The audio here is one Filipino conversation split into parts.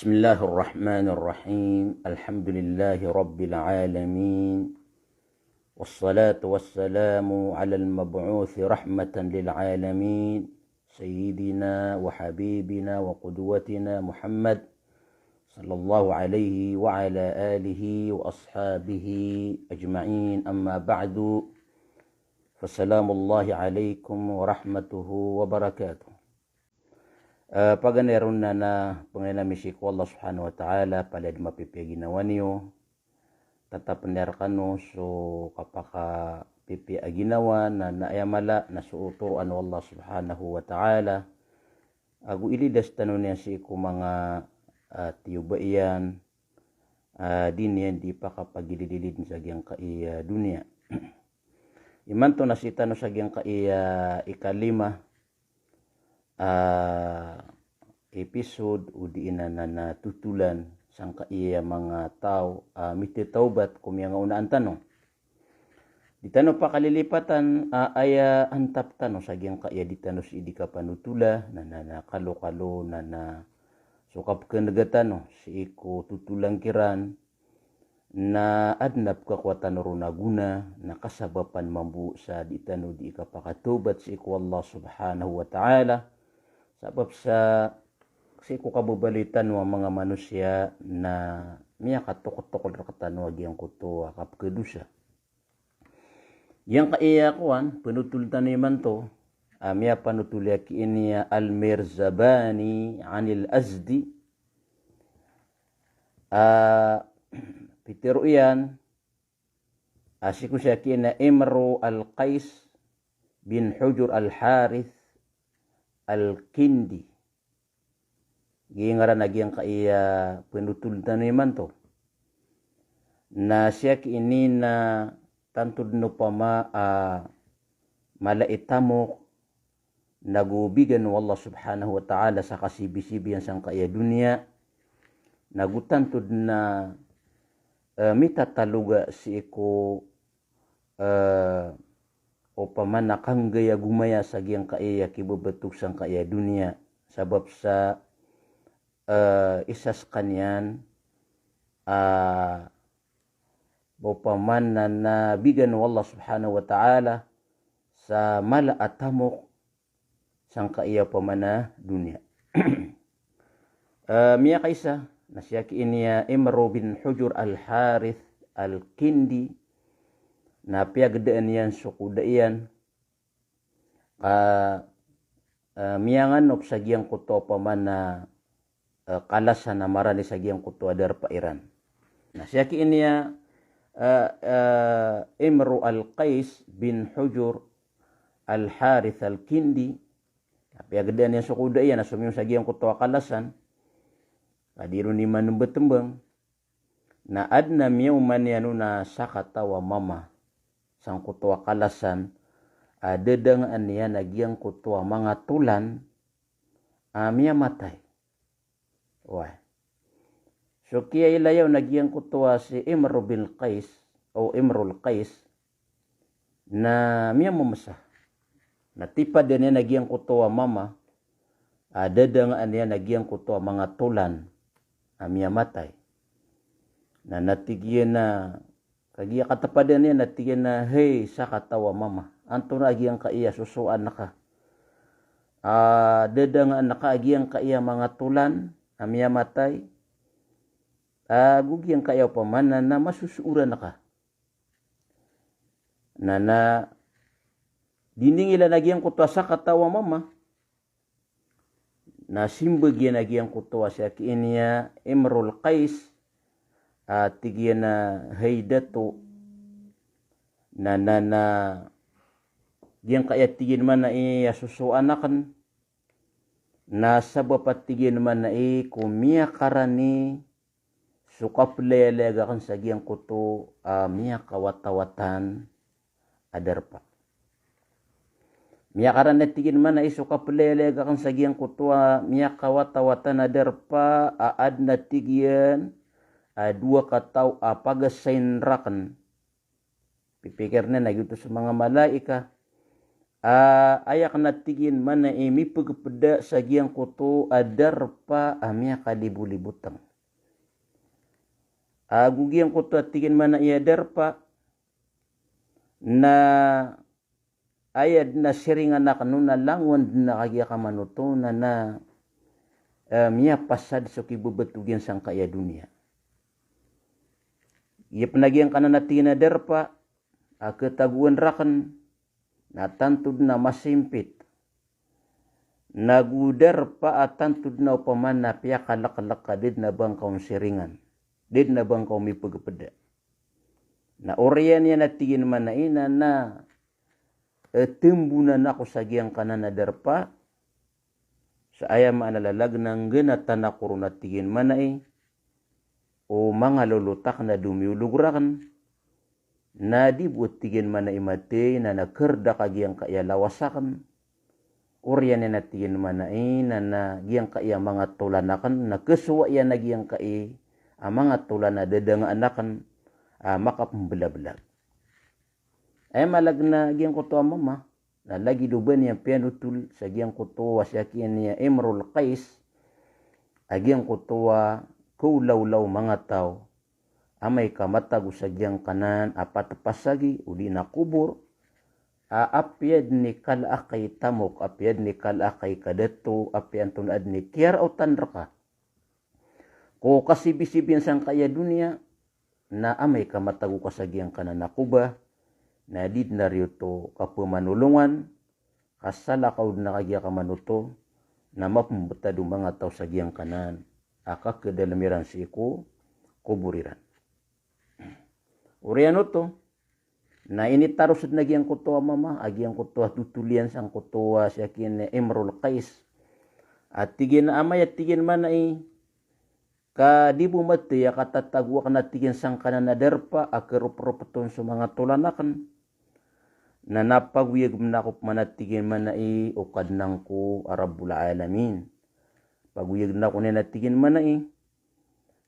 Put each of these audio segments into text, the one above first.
بسم الله الرحمن الرحيم الحمد لله رب العالمين والصلاة والسلام على المبعوث رحمة للعالمين سيدنا وحبيبنا وقدوتنا محمد صلى الله عليه وعلى آله وأصحابه أجمعين أما بعد فسلام الله عليكم ورحمته وبركاته. Paganeron na panginamisik ko Allah subhanahu wa ta'ala palad mapipia ginawa niyo tatapaner kano so kapaka pipia ginawa na naayamala na suuturuan Allah subhanahu wa ta'ala agu ilidas tanong niya si ko mga tiyubaiyan din yan di pa kapagilililid sa giyang kaiya dunia imanto nasita no sa giyang kaiya ikalima episode udiin na natutulan sang kaiya mga tao mititaubat kung yung unaan tanong di tanong pa kalilipatan aya antap tanong sa giyang kaiya di tanong si di ka panutula na kalo-kalo na sukap kenegatan si iko tutulang kiran na adnap kakwatan runaguna na kasabapan mambu sa di tanong di ka pakatubat si iko Allah subhanahu wa ta'ala sabab sa kasi ko kababalitan wa mga manusia na miya katukot-tukot rakatan wag yang kuto kap kedusa. Yang kaiya kuan penutultan iman to miya panutulyak ini Al-Mirzabani anil Azdi pitiro iyan asiku siya kina Imru Al-Qais bin Hujur Al-Harith Al-Kindi gingara na giyang kaiya penutultan iman to na siya ini na tantud no pama malaitamo nagubigan wa Allah subhanahu wa ta'ala sa kasibisibihan sang kaiya dunia nagutantud na mitataluga si iko o paman nakanggaya gumaya sa giyang kaiya kibubetuk sang kaiya dunia sabab sa isas kanyan o paman na nabigan wa Allah subhanahu wa ta'ala sa malaatamok sang kaiya pamana dunia miya kaisa na siya kiiniya Imru bin Hujur Al-Harith Al-Kindi na piyagdaan yan sukuda yan miyangan op sa giyang kuto pa man na kalasan na marani sa giyang kuto adar pairan na siya kiiniya Imru Al-Qais bin Hujur Al-Harith Al-Kindi na piyagdaan yan sukuda yan na sumiyong sa giyang kuto kalasan kadiro ni manong betembang na adna miyaw man yan na sakatawa mama sang kutua kalasan dedeng ania nagyang kutua mga tulan miya matay wah so kiya ilayaw nagyang kutua si Imru bin Qais o Imrul Qais na miya mamasa na tipad din nagyang kutua mama dedeng ania nagyang kutua mga tulan miya matay na natigyan na kagiya katapadan niya natiyan na hey sa katawa mama anto na agiyang kaiya susuan naka dedangan naka agiyang kaiya mga tulan amiya matay gugiyang kaiya pamana na masusuran naka na dinding ila nagyang kutwa sa katawa mama na simbagyan nagyang kutwa sa kiiniya Imrul Qais tigyan na haydato na diyan kaya tigyan man na susuanakan na sabapat tigyan man na kumiya karani sukaplelegakan sa giyang kuto miya kawatawatan adarpa miya karani tigyan man na sukaplelegakan sa giyang kuto miya kawatawatan adarpa aad na tigyan dua kataw pagasain rakan pipikir na nagyuto sa mga malaika ayak natigin mana imi pagpeda sagiang kuto adar pa amya kalibu-libutang. Gugiang kuto atigin mana iya adar pa na ayad na siringan na kanuna langwan na kagya kamanuto na miya pasad so kibubetugyan sang kaya dunia. Iya penagian kanan natigin adar pa ketaguan rakan na tantud na masimpit. Nagudar pa at tantud na upaman na piya kalak-kalak ka did na bang kaong siringan. Did na bang kaong mipagpeda. Na oriyan yan natigin man na ina na timbunan ako sa giyang kanan na darpa. Sa ayam analalag ng ganatan ako rin natigin man na o mga lulutak na dumiulugrakan. Na di buat tigin mana imate na nakerda kagiyang kaya lawasakan oryan na tigin mana na giyang kaya mga tulanakan na kesuwa yan na giyang kaya mga tulana dadang anakan makapambelablag ay malag na giyang kuto mama na lagi duban yang pianutul sa giyang kuto wasyakian niya Imrul Qais agiyang kuto kaulaw-law mga tao amay kamatago sa giyang kanan apat pasagi uli na kubur apyad ni kalakay tamok apyad ni kalakay kadato apyan tunad ni kiar o tanraka ko kasibisibin sang kaya dunia na amay kamatago ka sa giyang kanan na kuba na did na riyoto kapumanulungan kasala kaud na kagya kamanuto na mapumbutado mga tao sa giyang kanan akakadalamiran si ko kuburiran. Uriano to, na initarusod na giyang kutuwa mama, agiyang kutuwa tutulian sang kutuwa siya kin Imrul Qais. At tigin na amay at tigin man ay kadibu mati ya katatagwa ka na tigin sang kanan na derpa akirupropoton sa mga tulanakan. Na napagwiyag manakop man at tigin man ay ukad nang ko Rabbul Alamin. Pagwiyag na ko na tigin man ay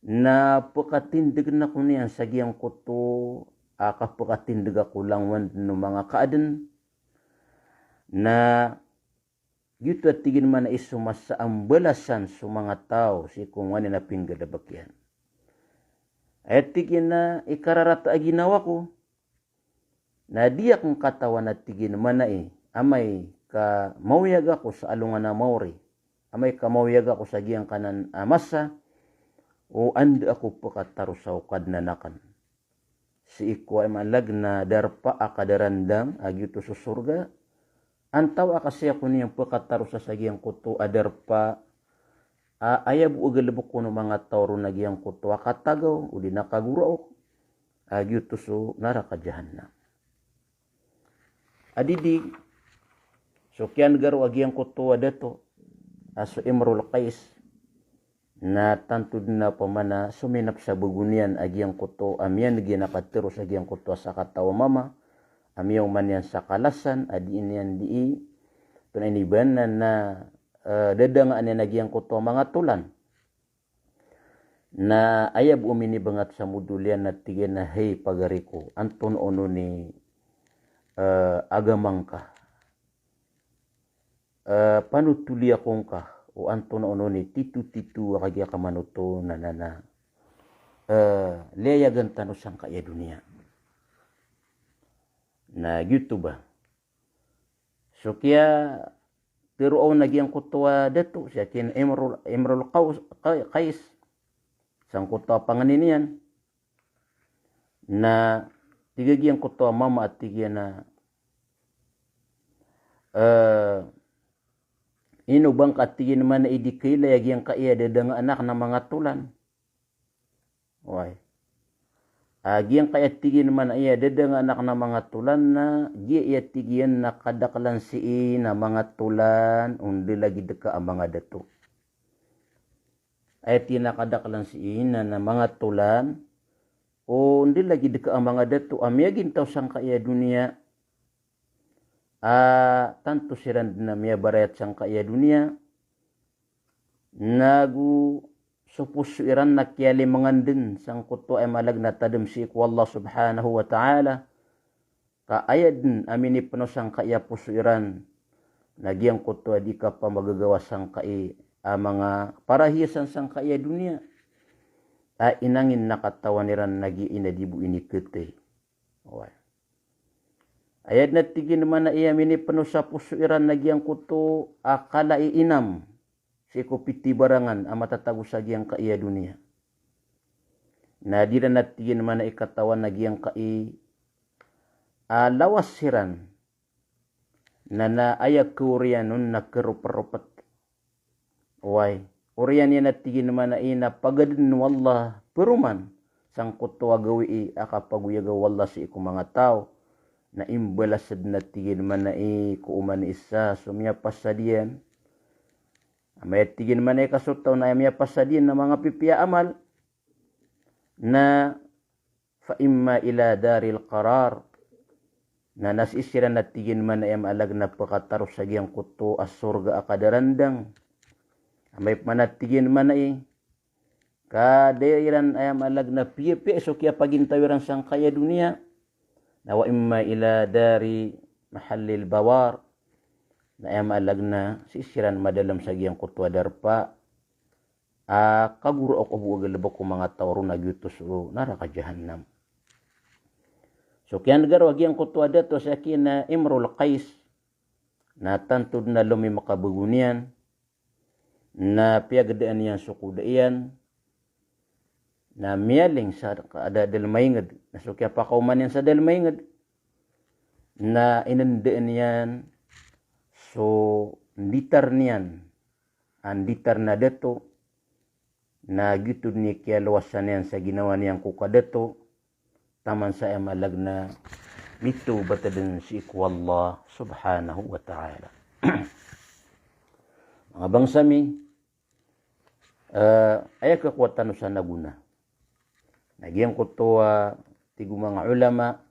na pakatindig na ko niyan sa giyang kuto pakatindig ako lang no mga kaadan na yuto at tigin man na isumas sa ambalasan sa mga tao si kung wani na pinggadabakyan at tigin na ikararata ginawa ko na diya kong katawan at tigin man na amay ka mauyag ako sa alungan na mauri amay ka mauyag ako sa giyang kanan amasa o anda ako pakatarusaw kadnanakan. Si iko ay malag na darpa akadarandang agyuto sa surga. Antaw akasya ko niyang pakatarusa sa giyang kuto adarpa ayab ugalabok ko ng mga tawro na giyang kuto akatagaw o di nakaguraok agyuto so narakadyahan na. Adidi so kian garo agyang kuto adato aso Imrul Qais na tantud na pamana suminap sa bugunian agyang kuto amyan ginapatero sa agyang kuto sa katawa mama amyong manyan sa kalasan adiin yan di tunaniban na dadangaan yan agyang kuto mga tulan na ayab umini bangat sa mudulian na tigyan na hey pagariko anton ono ni agamang ka panutuli akong ka o anton ono ni titu-titu kagya kamanuto na leyagan tanong sang kaya dunia. Na gitu ba? So kaya tiruaw nagyang kutuwa dato siya kin Imrul Qais sang kutuwa panganinian na tigagyang kutuwa mama at tigya na inubang katigin man na idikila yagyang kaya dadang anak ng mga tulan. Why? Agyang kaya tigin man iya dadang anak ng mga tulan na giya tigyan na kadaklan si na mga tulan undi lagi deka ang mga dato. Ay tinakadaklan si na mga tulan o undi lagi deka ang mga dato amyagin taw sang kaya dunia tanto siran na miya barayat sang kaya dunia nagu supusu iran nakyali mangandin sang kuto ay malag na tadam si Allah subhanahu wa ta'ala ka ayad amini penuh sangkaya pusuiran nagyang kuto di ka pa magagawa sangkai mga parahiasan sangkaya dunia inangin nakatawaniran nagi inadibu ini kete. Ayat na tigin naman na mini penuh sa pusuiran nagyang kuto akala inam si kupiti barangan amatatago sa giyang kaya dunia. Na di na natigin naman na ikatawan nagyang kai lawas siran na naayak ke urian nun na kerupat-rupat. Urian yan natigin naman na ina pagadin wallah peruman sang kutuwa gawi akapaguyagaw wallah si iku mga tao na imbalasad natigin naman na kuuman isa sumya pasadian. May tigin naman na kasutaw na amya pasadian na mga pipiya amal na fa imma ila daril qarar na nasisiran natigin man na alag na pakataro sa giyang kuto as surga akadarandang. May manatigin man na kadairan ayam alag na piye-piye so kaya pagintawiran sang kaya dunia. Na wa imma ila dari mahallil bawar na ayam alag na sisiran madalam sa giyang kuto adarpa. Kaguro ako buwagalabak ko mga tawro na gyutos o naraka jahannam. So kian garwa giyang kuto adato sa akin na Imrul Qais na tantod na lumi makabugunian na piyagadaan yan sukudaian na miyaling sa kada dalmaingad na sukya pa kauman yan sa dalmaingad na inandaan yan so nditar niyan anditar na dato na gitod ni kaya luwasan yan sa ginawa niyang kukadato taman sa malag na mito batadan si Allah subhanahu wa ta'ala. Mga bangsami, ay kakuwatan sa naguna. Nagyang kutuwa tigo mga ulama,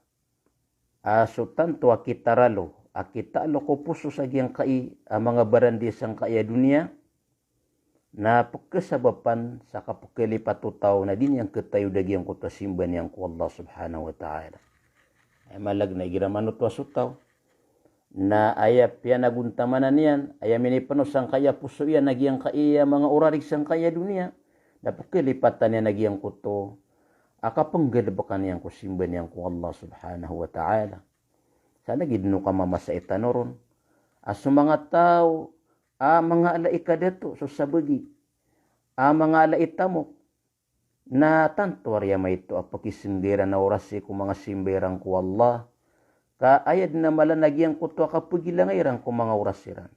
so tanto akitaralo, akitalo ko puso sa giyang kai, mga barandisang kaya dunia, na pagkasabapan sa kapagkalipatutaw na din yang katayo dagyang kutasimban yang ko Allah subhanahu wa ta'ala. Ay malag na igiramanot wa sutaw, na ayap yan naguntamanan yan, ayam ini penuh sang kaya puso yan, nagyang kaya mga urarig sang kaya dunia, na pagkalipatan yan nagyang kuto, akapanggadabakan yang kusimban yang ko Allah subhanahu wa ta'ala. Sana gidno ka mamasaitan noron, aso mga tao, mga alaika dato so sabagi mga alaita mo na tanto arya may ito apakisimbira na orasi ko mga simberang ko Allah kaayad na malanagyang ko to kapagilangairan ko mga orasiran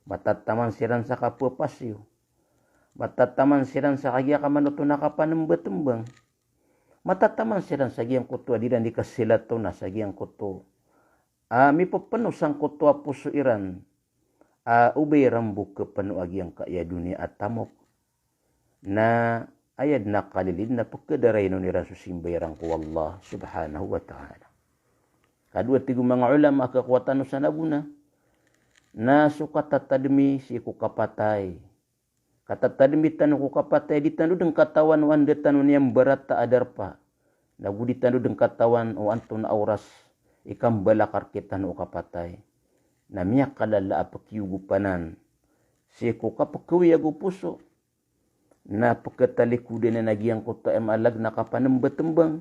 matataman siran sa kapapasyo matataman siran sa kagya kamanuto na kapanambatumbang matataman siran sa giyang kuto adidan di kasilato na sa giyang kuto mi papanusang kuto pusuiran ubay rambuk ke penuh agyang kaya dunia at tamok na ayad na kalilid na pagkadaray no ni rasu simbayrang ko Allah subhanahu wa ta'ala. Kadua tigo mga ulama kakuwatan no sa naguna na sukatatadmi si kukapatay. Katatadmi tanu kukapatay di tanu deng katawan wanda tanu niyang berat ta adar pa. Nagu di tanu deng katawan o anton auras ikam balakar kita no kapatay. Na miyak kalala apakyugupanan si ko kapagkawiyago puso na pagkatalikudan na nagyang kuto alag na kapanambatambang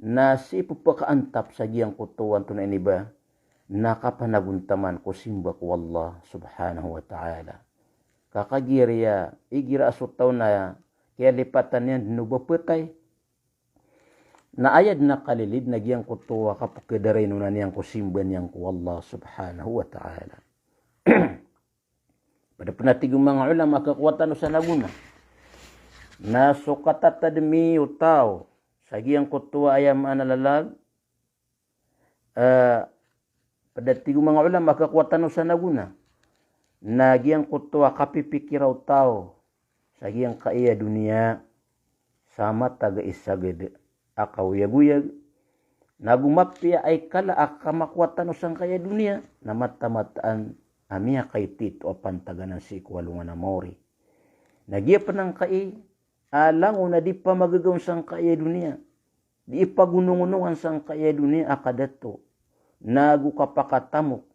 na si pupakaantap sa giyang kuto wanto na iniba na kapanaguntaman ko simba ko Allah subhanahu wa ta'ala kakagirya igira asutaw na kaya lipatan yan nubapatay na ayad na kalilid na giyang kutuwa kapag kadaray nunan niyang kusimban niyang ko Allah subhanahu wa ta'ala. Pada penatigong mga ulama kakuwatan sa naguna na sukatatadmi utaw sa giyang kutuwa ayam analalag pada tigong mga ulama kakuwatan sa naguna na giyang kutuwa kapipikiraw tao sa giyang kaya dunia sama taga isagad akawuyag-uyag nagumapya ay kala akamakwatan usang kaya dunia na matamataan amia kay tito apan taganan si ikwalungan na mori nagya pa ng kai alango na di pa magagawang sang kaya dunia di ipagunungunungan sang kaya dunia akadato nagu kapakatamok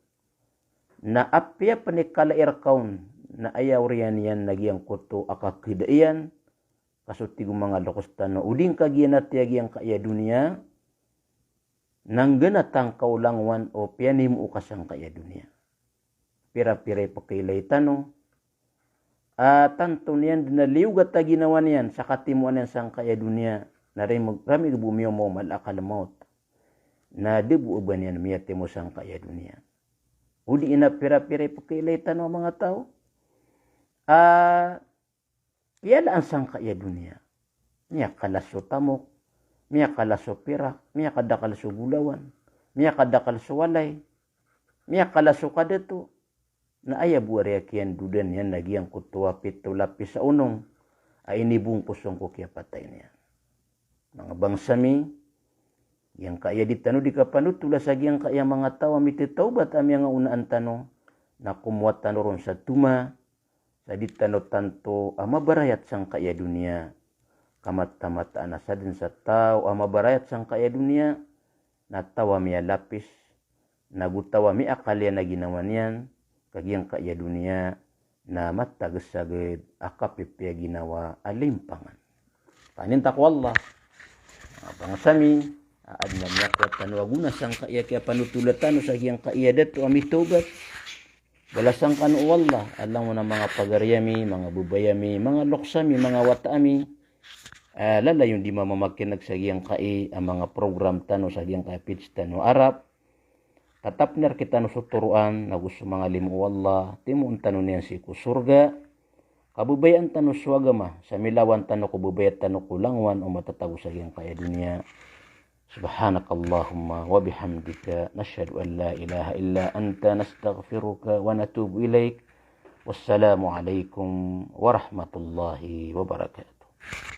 na apya panikalair kaun na ayaw riyan yan nagyang kuto akakidaian kasuti mga lokos tano uding kagiyan at yagyang kaya dunia nanggana tangkaw langwan o pianim ukasang kaya dunia pira-pira pakilay tano tanto niyan dinaliw gata ginawa niyan sa katimuan yan sang kaya dunia na rami bumiyo mo malakal maut na debu uban yan miyate mo sang kaya dunia udi ina pira-pira pakilay tano mga tao Piyala ang sangkaya dunia. Miya kalaso tamok, miya kalaso pirak, miya kadakalaso gulawan, miya kadakalaso walay, miya kalaso kadeto. Na aya buwari akian dudan yan nagyang kutua pito lapis sa unong ay inibungkus ang kukya patay niya. Mga bangsami, yang kaya ditano di kapanut tula sa yang kaya mga tawa mititaubat ami nga unaan tano na kumuat tano ron sa tuma sa ditano tanto mabarayat sang kaya dunia kamat-tamata na sa din sa tao mabarayat sang kaya dunia na tawa miya lapis nagutawa mi akalya na ginawa niyan kagyang kaya dunia na matagasagad akapipya ginawa alimpangan panintak wallah bangsami adna miya ko tanwaguna sang kaya kaya panutulatan sa giyang kaya dato amitobat balasang kanu wallah alang mo na mga pagaryami, mga bubayami, mga loksami, mga watami lala yung di mamamakinag sa giyang kai ang mga program tano sa giyang kai pitch tano Arab tatapner kita no suturuan na gusto mga limu wallah timuun tano niyan si kusurga kabubayan tano swagama sa milawan tano kububayat tano kulangwan o matatago sa giyang kai dunia Subhanakallahumma wa bihamdika nashhadu an la ilaha illa anta nastaghfiruka wa natubu ilaik. Wassalamu alaikum warahmatullahi wabarakatuh.